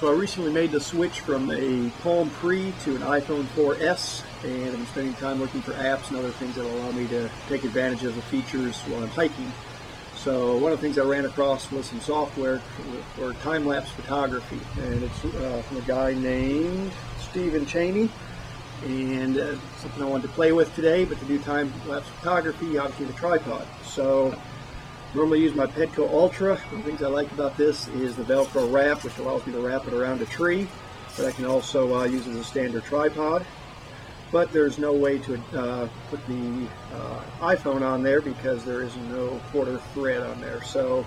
So I recently made the switch from a Palm Pre to an iPhone 4S, and I'm spending time looking for apps and other things that will allow me to take advantage of the features while I'm hiking. So one of the things I ran across was some software for time lapse photography, and it's from a guy named Stephen Cheney, and something I wanted to play with today. But to do time lapse photography, obviously the tripod. So normally use my Petco Ultra. One of the things I like about this is the Velcro wrap, which allows me to wrap it around a tree, but I can also use it as a standard tripod. But there's no way to put the iPhone on there because there is no quarter thread on there. So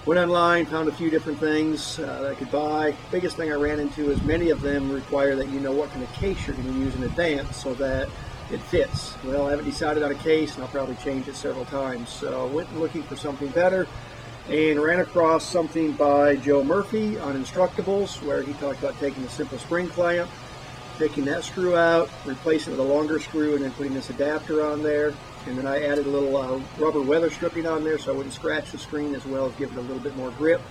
went online, found a few different things that I could buy. Biggest thing I ran into is many of them require that you know what kind of case you're going to use in advance so that it fits. Well, I haven't decided on a case, and I'll probably change it several times. So I went looking for something better and ran across something by Joe Murphy on Instructables, where he talked about taking a simple spring clamp, taking that screw out, replacing it with a longer screw, and then putting this adapter on there. And then I added a little rubber weather stripping on there so I wouldn't scratch the screen, as well as give it a little bit more grip.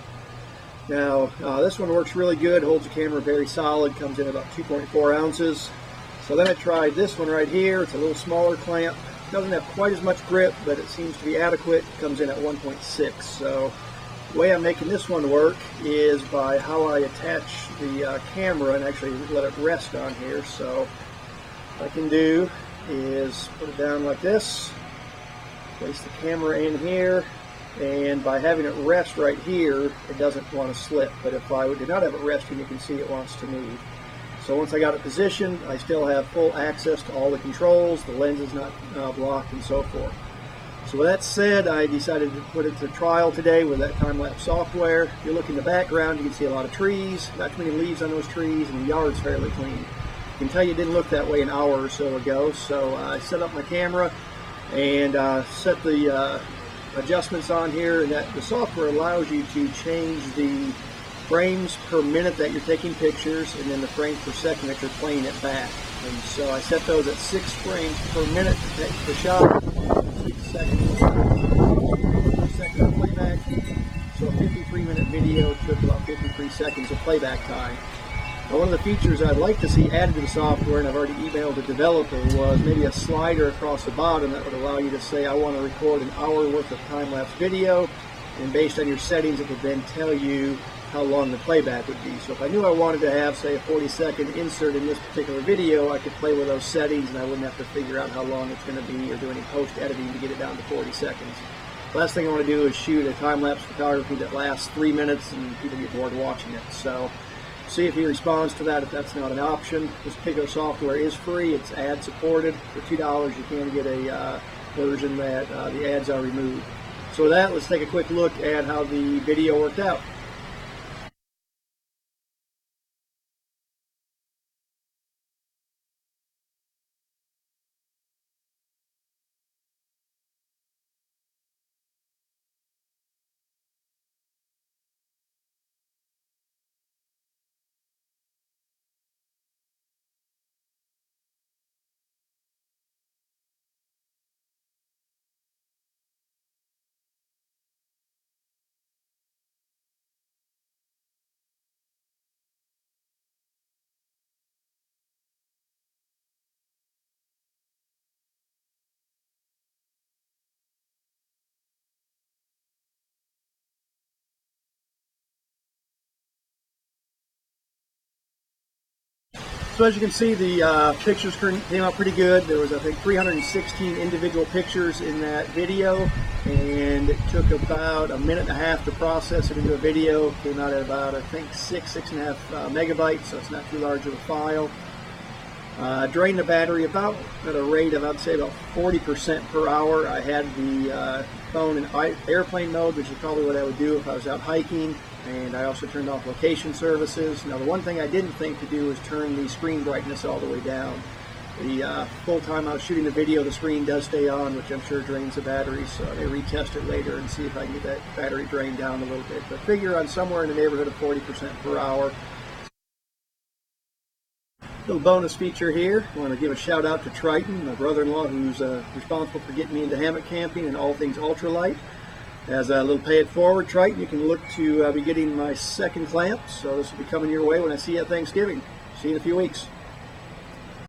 Now, this one works really good, holds the camera very solid, comes in about 2.4 ounces. So then I tried this one right here. It's a little smaller clamp. Doesn't have quite as much grip, but it seems to be adequate. It comes in at 1.6. So the way I'm making this one work is by how I attach the camera and actually let it rest on here. So what I can do is put it down like this, place the camera in here, and by having it rest right here, it doesn't want to slip. But if I did not have it resting, you can see it wants to move. So once I got it positioned, I still have full access to all the controls, the lens is not blocked, and so forth. So with that said, I decided to put it to trial today with that time-lapse software. If you look in the background, you can see a lot of trees, not too many leaves on those trees, and the yard's fairly clean. I can tell you it didn't look that way an hour or so ago, so I set up my camera and set the adjustments on here, and that the software allows you to change the frames per minute that you're taking pictures, and then the frames per second that you're playing it back. And so I set those at 6 frames per minute to take the shot, 6 seconds per second of playback. So a 53-minute video took about 53 seconds of playback time. Now, one of the features I'd like to see added to the software, and I've already emailed the developer, was maybe a slider across the bottom that would allow you to say, I want to record an hour worth of time-lapse video, and based on your settings, it would then tell you how long the playback would be. So if I knew I wanted to have, say, a 40-second insert in this particular video, I could play with those settings and I wouldn't have to figure out how long it's going to be or do any post-editing to get it down to 40 seconds. Last thing I want to do is shoot a time-lapse photography that lasts 3 minutes and people get bored watching it. So see if he responds to that if that's not an option. This particular software is free. It's ad supported. For $2 you can get a version that the ads are removed. So with that, let's take a quick look at how the video worked out. So as you can see, the pictures came out pretty good. There was, I think, 316 individual pictures in that video, and it took about a minute and a half to process it into a video. It came out at about, I think, 6.5 megabytes, so it's not too large of a file. Drained the battery about at a rate of, I'd say, about 40% per hour. I had the phone in airplane mode, which is probably what I would do if I was out hiking, and I also turned off location services. Now, the one thing I didn't think to do is turn the screen brightness all the way down. The full time I was shooting the video, the screen does stay on, which I'm sure drains the battery, so I may retest it later and see if I can get that battery drained down a little bit. But figure on somewhere in the neighborhood of 40% per hour. Little bonus feature here. I want to give a shout out to Triton, my brother-in-law, who's responsible for getting me into hammock camping and all things ultralight. As a little pay it forward, Triton, you can look to be getting my second clamp, so this will be coming your way when I see you at Thanksgiving. See you in a few weeks.